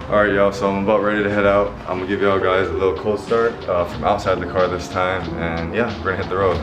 Alright y'all, so I'm about ready to head out. I'm gonna give y'all guys a little cold start from outside the car this time, and yeah, we're gonna hit the road.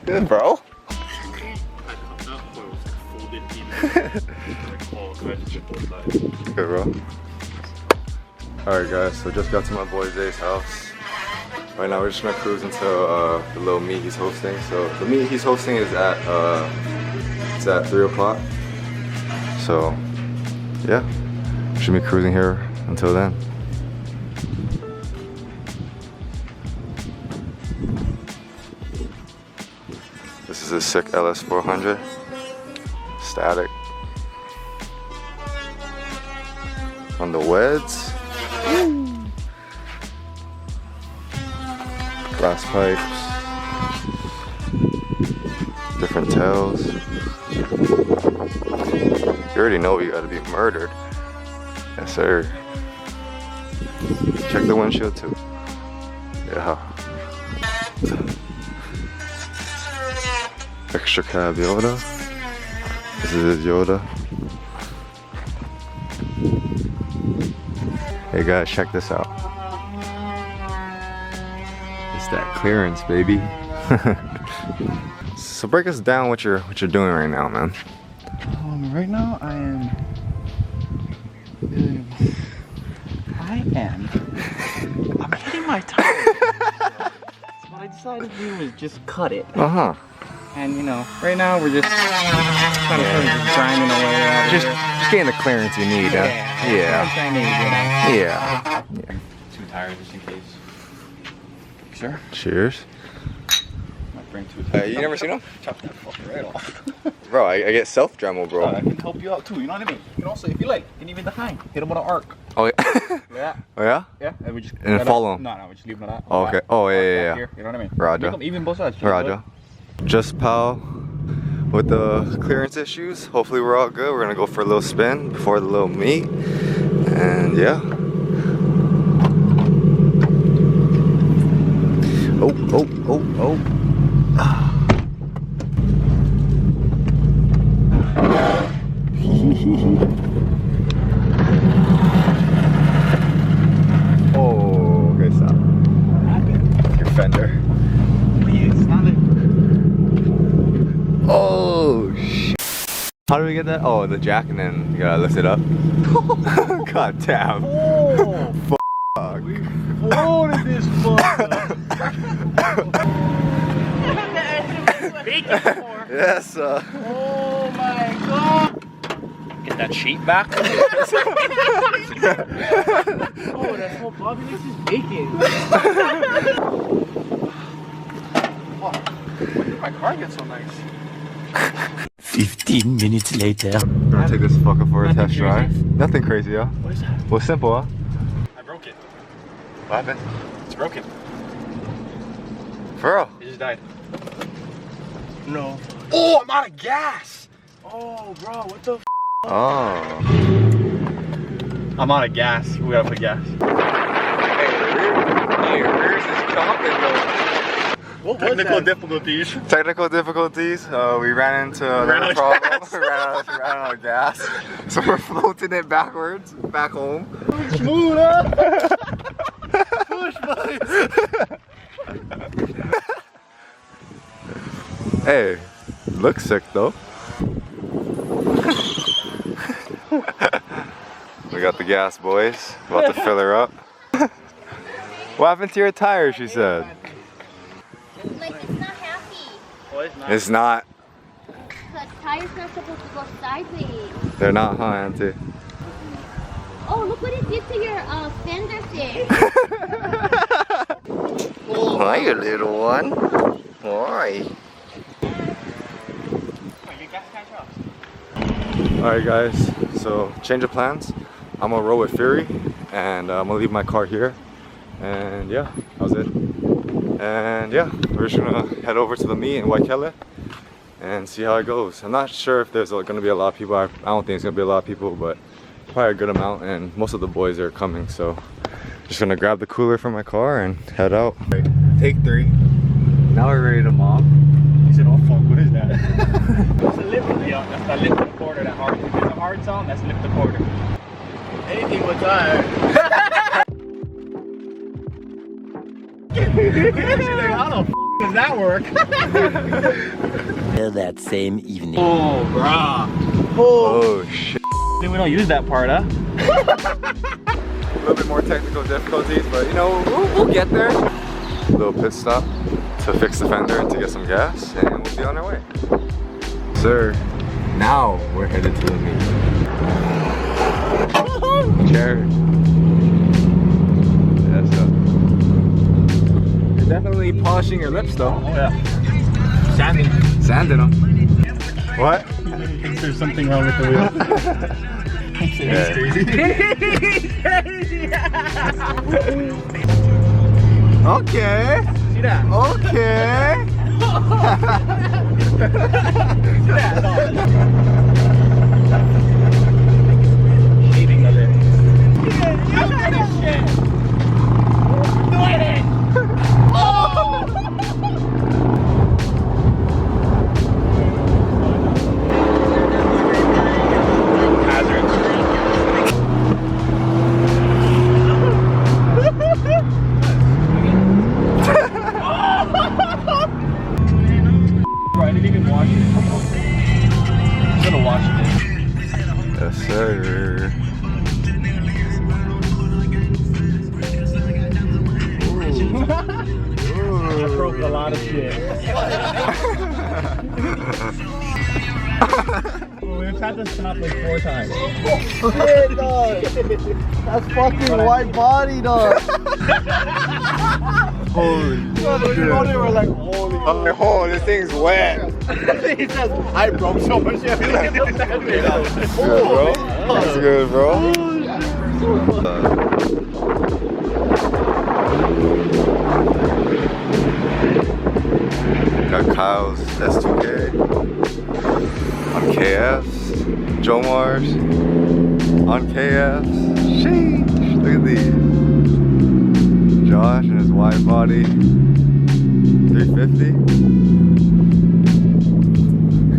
Good, bro. Good, bro. Alright guys, so just got to my boy Zay's house. Right now we're just gonna cruise into the little meet he's hosting. So the meet he's hosting is at it's at 3 o'clock. So yeah, should be cruising here until then. This is a sick LS400, static. On the weds, glass pipes, different tails. You already know you gotta be murdered. Yes sir. Check the windshield too. Yeah. Extra cab Yoda. This is his Yoda. Hey guys, check this out. It's that clearance, baby. So break us down what you're doing right now, man. Right now I am I'm hitting my tire. So what I decided to do was just cut it. And you know, right now we're just kind of grinding away. Just getting the clearance you need, huh? Yeah. I need, you know. Yeah. 2 tires just in case. Sure. Cheers. Might bring 2 tires. You never seen them? Chop that fucker right off. Bro, I get self-dremel, bro. I can help you out too, you know what I mean? You can also, if you like, you can even behind. Hit him with an arc. Oh yeah? Yeah. Oh yeah? Yeah, and we just... And follow him? No, we just leave him at that. Oh, okay. Oh yeah. Here, you know what I mean? Roger. Even both sides. Roger. Just pal with the clearance issues. Hopefully we're all good. We're gonna go for a little spin before the little meet. And yeah. Oh. Oh, okay, stop. What happened? Your fender. It's not like... Oh shit. How do we get that? Oh, the jack, and then you gotta lift it up. God damn. Oh! Fuck. We floated this fucker. Yes, sir. Oh my god! Get that sheet back. Oh, that whole Bobby Licks is bacon. Oh, why did my car get so nice? 15 minutes later. Gonna take this fucker for a test crazy? drive. Nothing crazy, huh? What is that? Well, simple, huh? I broke it. What happened? It's broken. For real? It just died. No. Oh, I'm out of gas! Oh, bro, what the f? Oh. I'm out of gas. We gotta put gas. Hey, your rears is chomping though. What was technical difficulties? Technical difficulties. We ran into another problem. we ran out of gas. So we're floating it backwards, back home. Smooth, huh? Push, buddies. Hey, looks sick though. We got the gas, boys. About to fill her up. What happened to your tire, she said? Like, it's not happy. Oh, it's not. It's not. Because tires not supposed to go sideways. They're not, huh, Auntie? Oh, look Look what it did to your fender fix. Hi, you little one. Why? Alright guys, so change of plans. I'm gonna roll with Fury and I'm gonna leave my car here. And yeah, that was it. And yeah, we're just gonna head over to the meet in Waikele and see how it goes. I'm not sure if there's gonna be a lot of people. I don't think it's gonna be a lot of people, but probably a good amount, and most of the boys are coming, so just gonna grab the cooler from my car and head out. Take 3. Now we're ready to mob. He said, oh fuck, what is that? That's a lip, yeah, that's the lip recorder, that hard. If it's a hard song, that's lip recorder. Anything with tire. How the f does that work? That same evening. Oh, brah. Oh shit. We don't use that part, huh? A little bit more technical difficulties, but you know, we'll get there. A little pit stop to fix the fender and to get some gas, and we'll be on our way. Sir, now we're headed to the meet. Cheers. Yes, sir. You're definitely polishing your lips though. Oh yeah. Sanding. Sanding them. What? He thinks there's something wrong with the wheel. He's crazy. Okay. See that? Okay. See that? Shaving of it. You got this shit. Doing it. Oh! Yes, sir. I broke a lot of shit. Well, we've had to stop like 4 times. Shit, dog. That's fucking white body, dog. Holy shit. We're like, holy. Oh, this thing's wet. He says, I broke so much shit. Look at this. That's good, bro. That's good, bro. Got Kyle's S2K on KFs, Jomar's on KFs. Sheesh, look at these. Josh and his wide body 350.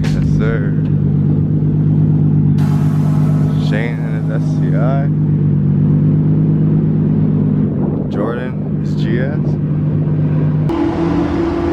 Yes, sir. Shane and his SCI. Jordan, his GS.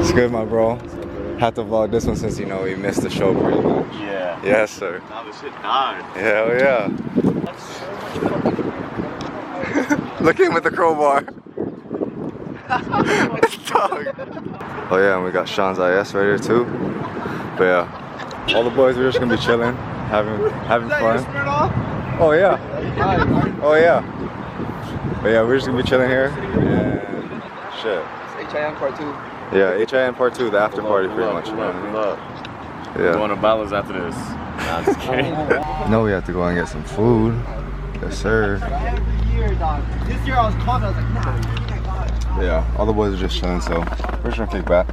It's good, my bro. Had to vlog this one since you know we missed the show pretty much. Yeah. Yes, sir. Now the shit died. Hell yeah. Look at him with the crowbar. Dog. Oh yeah, and we got Sean's IS right here too. But yeah, all the boys are just gonna be chilling, having fun. Oh yeah. Oh yeah. But yeah, we're just gonna be chilling here and shit. HIN Car 2. Yeah, HIN part 2, the after party pretty much. You know what I mean? Yeah. Going to Ballas after this. Nah, I'm just kidding. No, we have to go and get some food. Yes, sir. Every year, dog. This year I was calling, I was like, nah. Yeah, all the boys are just chilling, so we're just gonna kick back.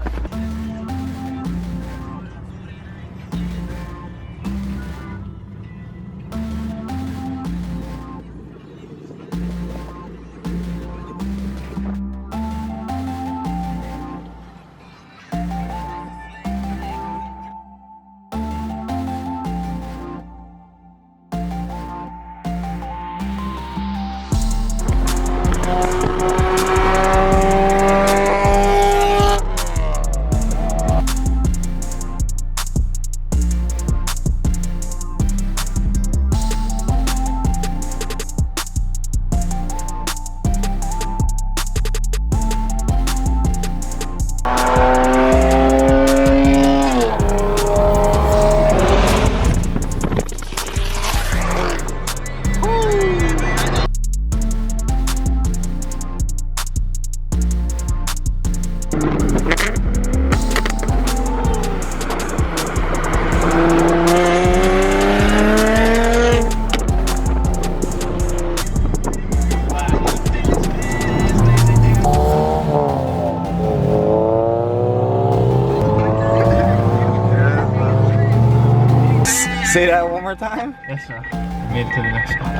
Yes, sir. We made it to the next spot.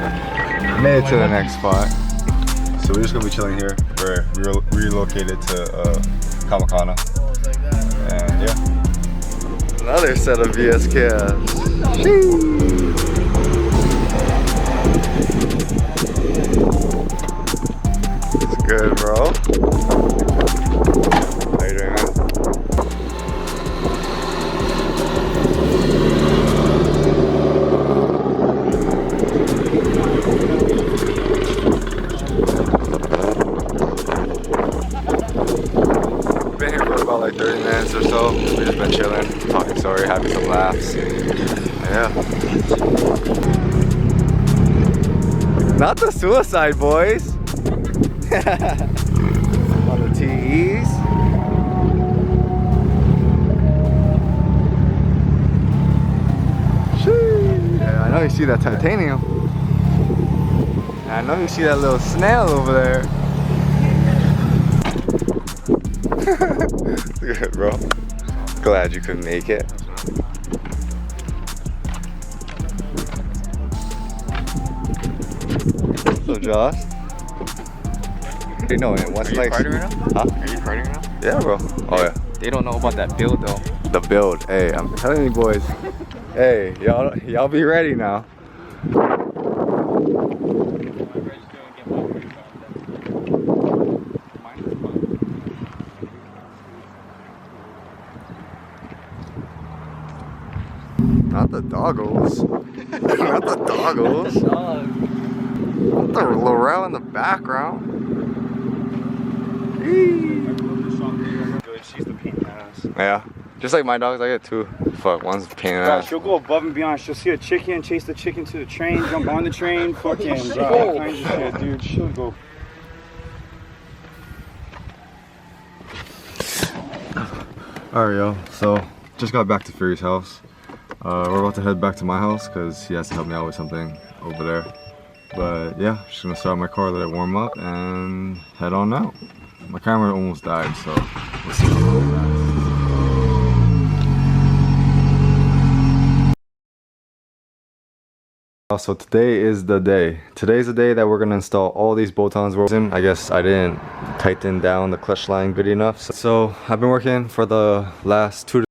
Made it to the next spot. So we're just gonna be chilling here. We're relocated to Kamakana. And yeah. Another set of VS cabs. It's good, bro. How you doing, man? Been here for about like 30 minutes or so. We've just been chilling, talking story, having some laughs. Yeah. Not the suicide boys. On the TEs. Yeah, I know you see that titanium. I know you see that little snail over there. Good, bro. Glad you could make it. So, Josh. You know it. What's like? Are you recording right now? Huh? Are you recording right now? Yeah, bro. Oh yeah. They don't know about that build though. The build. Hey, I'm telling you, boys. Hey, y'all be ready now. Not the doggles. Not the doggles. Not the Laurel in the background. She's the pain in the ass. Yeah. Just like my dogs, I get two. Fuck, one's a pain in the ass. She'll go above and beyond. She'll see a chicken, chase the chicken to the train, jump on the train, fucking bro, all kinds of shit, dude. She'll go. Alright, yo. So, just got back to Fury's house. We're about to head back to my house because he has to help me out with something over there. But yeah, just gonna start my car, let it warm up, and head on out. My camera almost died, so we'll see how long it lasts. So today is the day. Today's the day that we're gonna install all these bolt-ons. I guess I didn't tighten down the clutch line good enough. So I've been working for the last 2 to